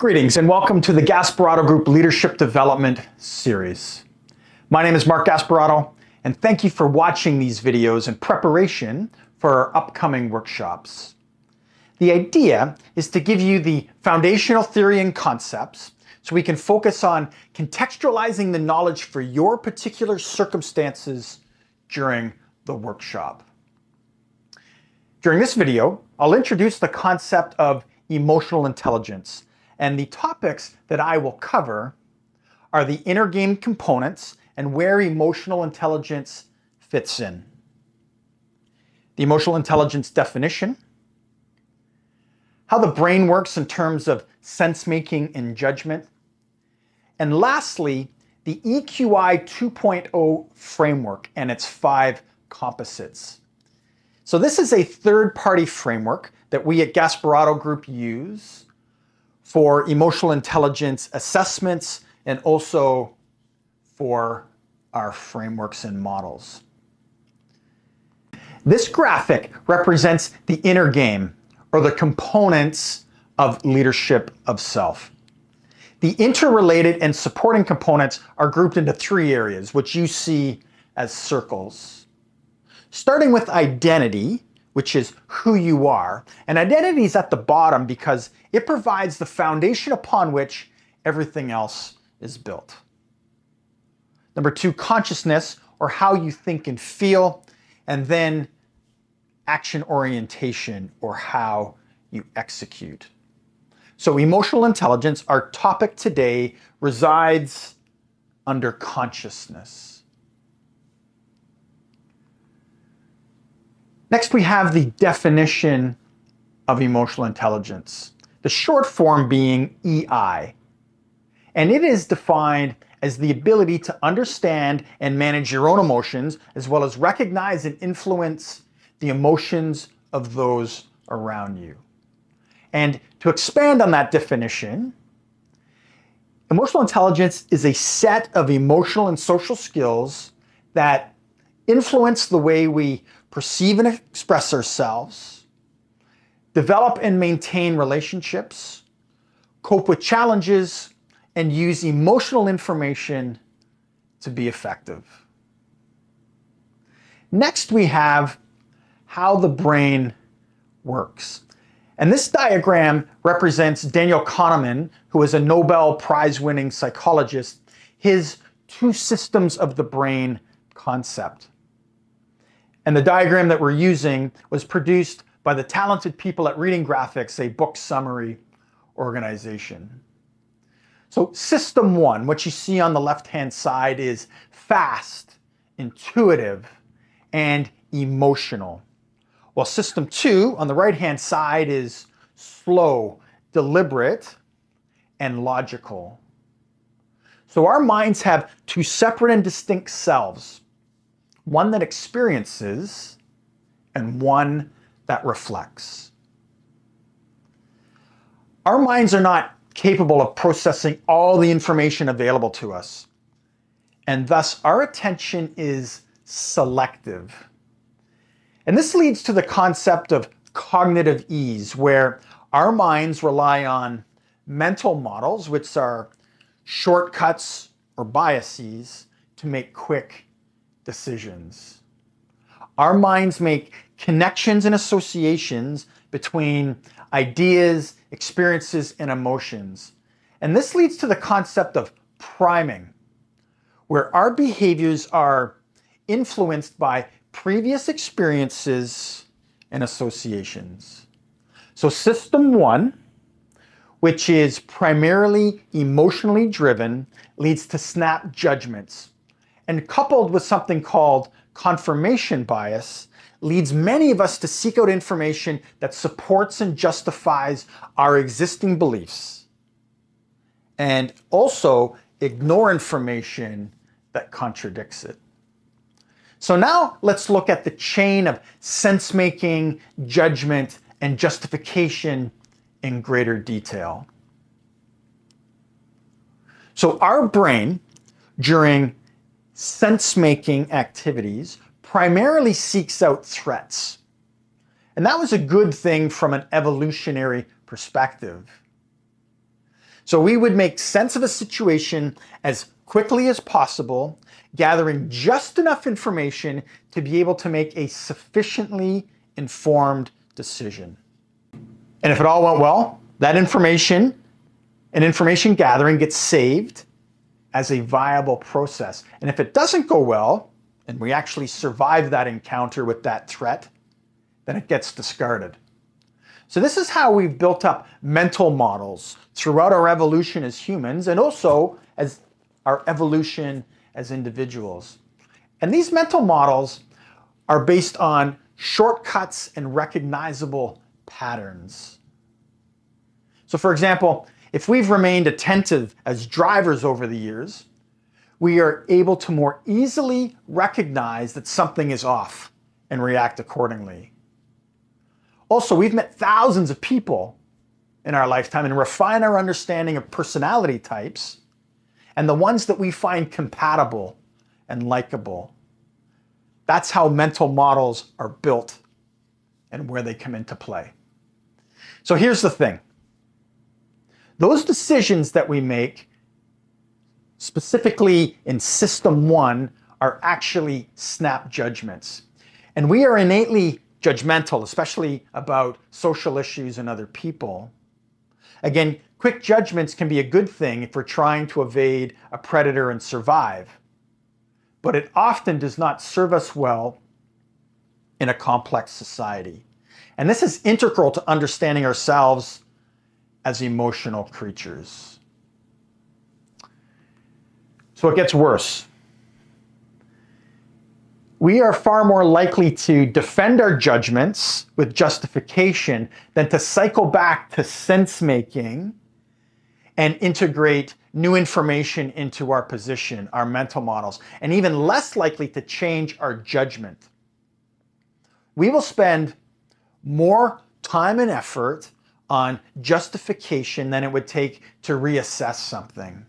Greetings and welcome to the Gasparotto Group Leadership Development Series. My name is Mark Gasparotto, and thank you for watching these videos in preparation for our upcoming workshops. The idea is to give you the foundational theory and concepts so we can focus on contextualizing the knowledge for your particular circumstances during the workshop. During this video, I'll introduce the concept of emotional intelligence, and the topics that I will cover are the inner game components and where emotional intelligence fits in. The emotional intelligence definition, how the brain works in terms of sense making and judgment, and lastly, the EQI 2.0 framework and its 5 composites. So this is a third-party framework that we at Gasparotto Group use for emotional intelligence assessments and also for our frameworks and models. This graphic represents the inner game, or the components of leadership of self. The interrelated and supporting components are grouped into 3 areas, which you see as circles. Starting with identity, which is who you are. And identity is at the bottom because it provides the foundation upon which everything else is built. Number 2, consciousness, or how you think and feel. And then action orientation, or how you execute. So emotional intelligence, our topic today, resides under consciousness. Next, we have the definition of emotional intelligence, the short form being EI. And it is defined as the ability to understand and manage your own emotions, as well as recognize and influence the emotions of those around you. And to expand on that definition, emotional intelligence is a set of emotional and social skills that influence the way we perceive and express ourselves, develop and maintain relationships, cope with challenges, and use emotional information to be effective. Next, we have how the brain works. And this diagram represents Daniel Kahneman, who is a Nobel Prize-winning psychologist, his 2 systems of the brain concept. And the diagram that we're using was produced by the talented people at Reading Graphics, a book summary organization. So system 1, what you see on the left-hand side, is fast, intuitive, and emotional. While system 2 on the right-hand side is slow, deliberate, and logical. So our minds have 2 separate and distinct selves. One that experiences and one that reflects. Our minds are not capable of processing all the information available to us, and thus our attention is selective. And this leads to the concept of cognitive ease, where our minds rely on mental models, which are shortcuts or biases, to make quick decisions. Our minds make connections and associations between ideas, experiences, and emotions. And this leads to the concept of priming, where our behaviors are influenced by previous experiences and associations. So system 1, which is primarily emotionally driven, leads to snap judgments. And coupled with something called confirmation bias, leads many of us to seek out information that supports and justifies our existing beliefs, and also ignore information that contradicts it. So now let's look at the chain of sense-making, judgment, and justification in greater detail. So our brain, during sense-making activities, primarily seeks out threats. And that was a good thing from an evolutionary perspective. So we would make sense of a situation as quickly as possible, gathering just enough information to be able to make a sufficiently informed decision. And if it all went well, that information and information gathering gets saved as a viable process. And if it doesn't go well, and we actually survive that encounter with that threat, then it gets discarded. So this is how we've built up mental models throughout our evolution as humans and also as our evolution as individuals. And these mental models are based on shortcuts and recognizable patterns. So for example, if we've remained attentive as drivers over the years, we are able to more easily recognize that something is off and react accordingly. Also, we've met thousands of people in our lifetime and refine our understanding of personality types and the ones that we find compatible and likable. That's how mental models are built and where they come into play. So here's the thing. Those decisions that we make, specifically in System 1, are actually snap judgments. And we are innately judgmental, especially about social issues and other people. Again, quick judgments can be a good thing if we're trying to evade a predator and survive, but it often does not serve us well in a complex society. And this is integral to understanding ourselves as emotional creatures. So it gets worse. We are far more likely to defend our judgments with justification than to cycle back to sense-making and integrate new information into our position, our mental models, and even less likely to change our judgment. We will spend more time and effort on justification than it would take to reassess something.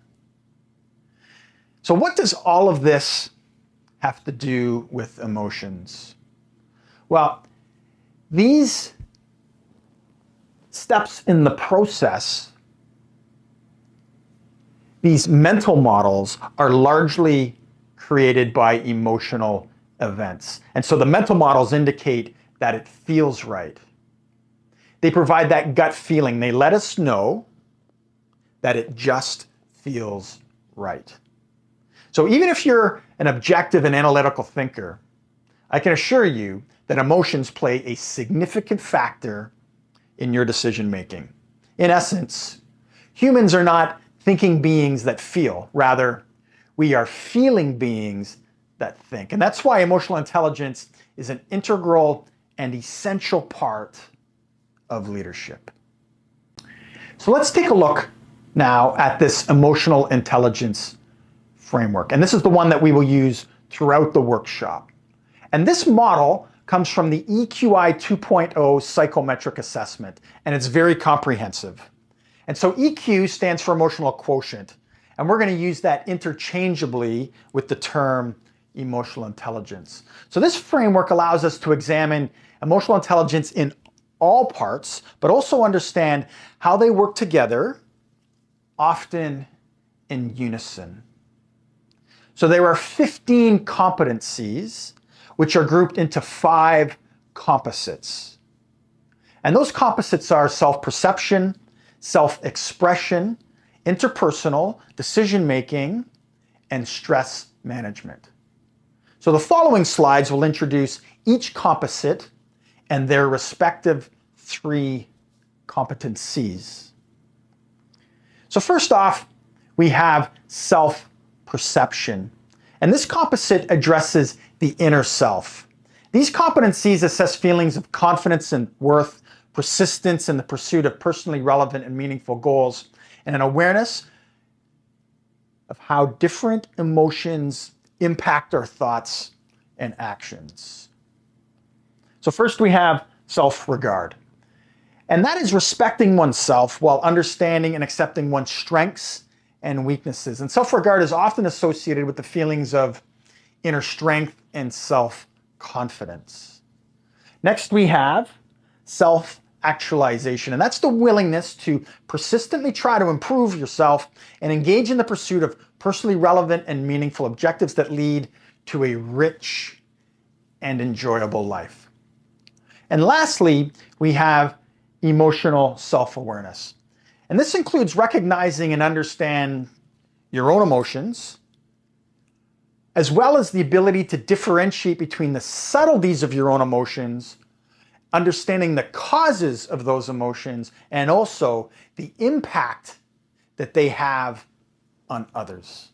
So what does all of this have to do with emotions? Well, these steps in the process, these mental models, are largely created by emotional events. And so the mental models indicate that it feels right. They provide that gut feeling. They let us know that it just feels right. So even if you're an objective and analytical thinker, I can assure you that emotions play a significant factor in your decision making. In essence, humans are not thinking beings that feel. Rather, we are feeling beings that think. And that's why emotional intelligence is an integral and essential part of leadership. So let's take a look now at this emotional intelligence framework. And this is the one that we will use throughout the workshop. And this model comes from the EQI 2.0 psychometric assessment, and it's very comprehensive. And so EQ stands for emotional quotient, and we're going to use that interchangeably with the term emotional intelligence. So this framework allows us to examine emotional intelligence in all parts, but also understand how they work together, often in unison. So there are 15 competencies, which are grouped into 5 composites. And those composites are self-perception, self-expression, interpersonal, decision-making, and stress management. So the following slides will introduce each composite and their respective 3 competencies. So first off, we have self-perception. And this composite addresses the inner self. These competencies assess feelings of confidence and worth, persistence in the pursuit of personally relevant and meaningful goals, and an awareness of how different emotions impact our thoughts and actions. So first we have self-regard. And that is respecting oneself while understanding and accepting one's strengths and weaknesses. And self-regard is often associated with the feelings of inner strength and self-confidence. Next we have self actualization. And that's the willingness to persistently try to improve yourself and engage in the pursuit of personally relevant and meaningful objectives that lead to a rich and enjoyable life. And lastly, we have emotional self-awareness. And this includes recognizing and understand your own emotions, as well as the ability to differentiate between the subtleties of your own emotions, understanding the causes of those emotions, and also the impact that they have on others.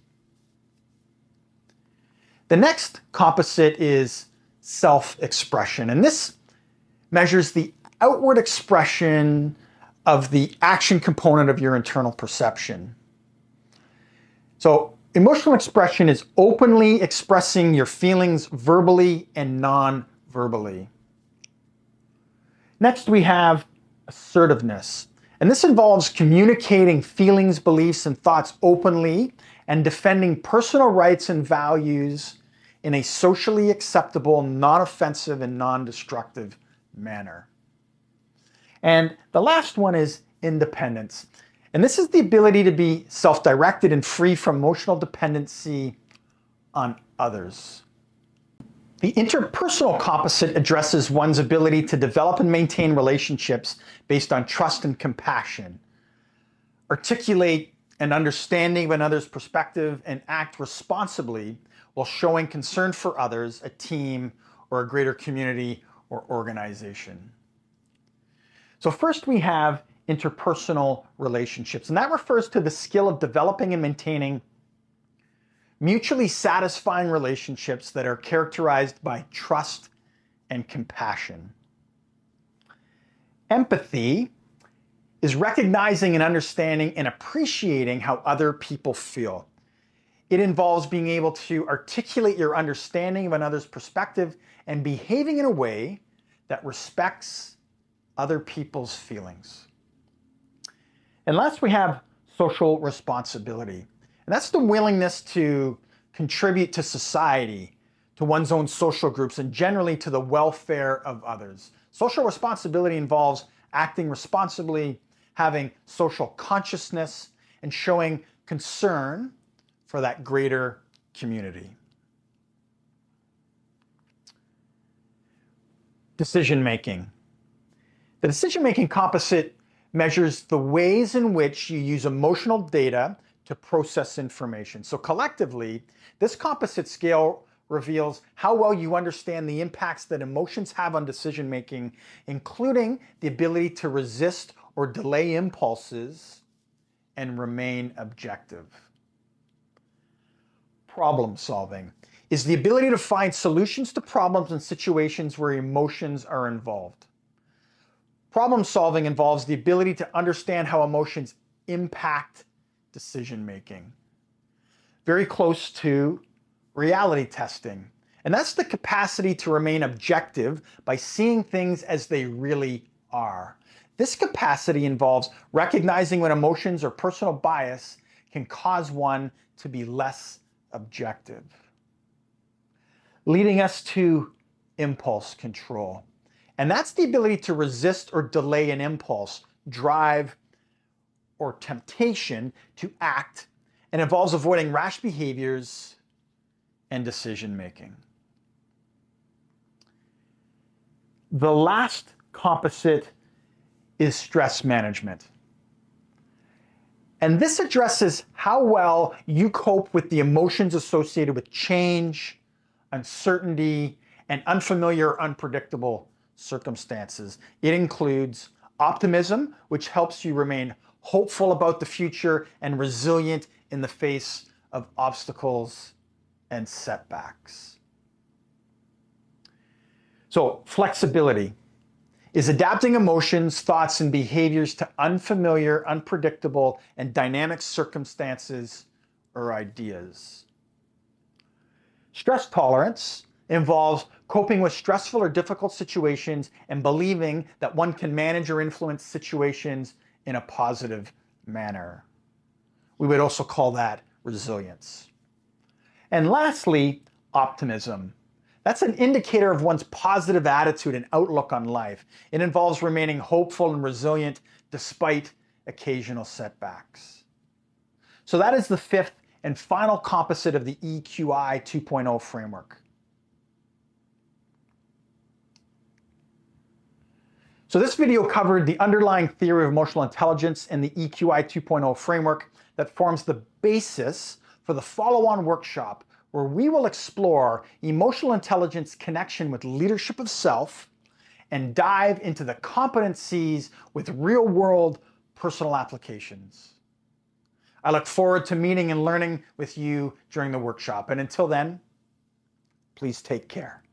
The next composite is self-expression, and this measures the outward expression of the action component of your internal perception. So emotional expression is openly expressing your feelings verbally and non-verbally. Next, we have assertiveness. And this involves communicating feelings, beliefs, and thoughts openly and defending personal rights and values in a socially acceptable, non-offensive, and non-destructive manner. And the last one is independence. And this is the ability to be self-directed and free from emotional dependency on others. The interpersonal composite addresses one's ability to develop and maintain relationships based on trust and compassion, articulate an understanding of another's perspective, and act responsibly while showing concern for others, a team, or a greater community or organization. So first we have interpersonal relationships, and that refers to the skill of developing and maintaining mutually satisfying relationships that are characterized by trust and compassion. Empathy is recognizing and understanding and appreciating how other people feel. It involves being able to articulate your understanding of another's perspective and behaving in a way that respects other people's feelings. And last, we have social responsibility. And that's the willingness to contribute to society, to one's own social groups, and generally to the welfare of others. Social responsibility involves acting responsibly, having social consciousness, and showing concern for that greater community. Decision-making. The decision-making composite measures the ways in which you use emotional data to process information. So collectively, this composite scale reveals how well you understand the impacts that emotions have on decision-making, including the ability to resist or delay impulses and remain objective. Problem solving is the ability to find solutions to problems in situations where emotions are involved. Problem solving involves the ability to understand how emotions impact decision making. Very close to reality testing. And that's the capacity to remain objective by seeing things as they really are. This capacity involves recognizing when emotions or personal bias can cause one to be less objective. Leading us to impulse control. And that's the ability to resist or delay an impulse, drive, or temptation to act, and involves avoiding rash behaviors and decision making. The last composite is stress management. And this addresses how well you cope with the emotions associated with change, uncertainty, and unfamiliar or unpredictable circumstances. It includes optimism, which helps you remain hopeful about the future and resilient in the face of obstacles and setbacks. So flexibility is adapting emotions, thoughts, and behaviors to unfamiliar, unpredictable, and dynamic circumstances or ideas. Stress tolerance involves coping with stressful or difficult situations and believing that one can manage or influence situations in a positive manner. We would also call that resilience. And lastly, optimism. That's an indicator of one's positive attitude and outlook on life. It involves remaining hopeful and resilient despite occasional setbacks. So that is the fifth and final composite of the EQI 2.0 framework. So this video covered the underlying theory of emotional intelligence and the EQI 2.0 framework that forms the basis for the follow-on workshop, where we will explore emotional intelligence connection with leadership of self and dive into the competencies with real-world personal applications. I look forward to meeting and learning with you during the workshop. And until then, please take care.